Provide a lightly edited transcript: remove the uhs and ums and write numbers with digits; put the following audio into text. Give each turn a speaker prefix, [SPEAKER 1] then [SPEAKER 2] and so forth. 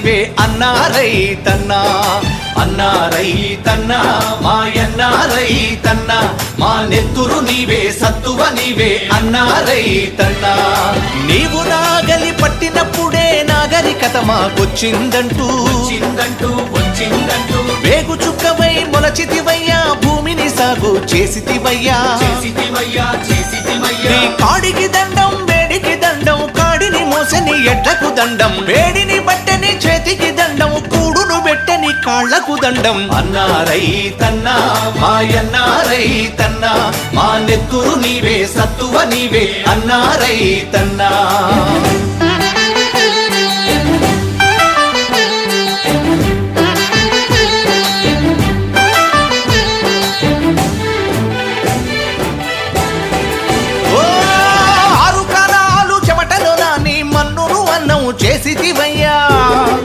[SPEAKER 1] నీవే అన్నా రైతన్నా, అన్నా రైతన్నా, మాయన్నా రైతన్నా, మా నెత్తురు నీవే సత్తువ నీవే అన్నా రైతన్నా. నీవు నాగలి పట్టినప్పుడే నాగరికత మాకొచ్చిందంటూ వచ్చిందంటూ వేగు చుక్కవై మొలచితివయ్యా, భూమిని సాగు చేసితివయ్యా. నీ కాడికి దండం వేడికి దండం, కాడిని మోసని ఎడ్లకు దండం, వేడిని బట్టని చేతికి దండం, కూడును పెట్టని కాళ్లకు దండం. అన్నా రైతన్నా, మాయన్నా రైతన్నా, మా నెత్తురు నీవే సత్తువ నీవే అన్నా రైతన్నా.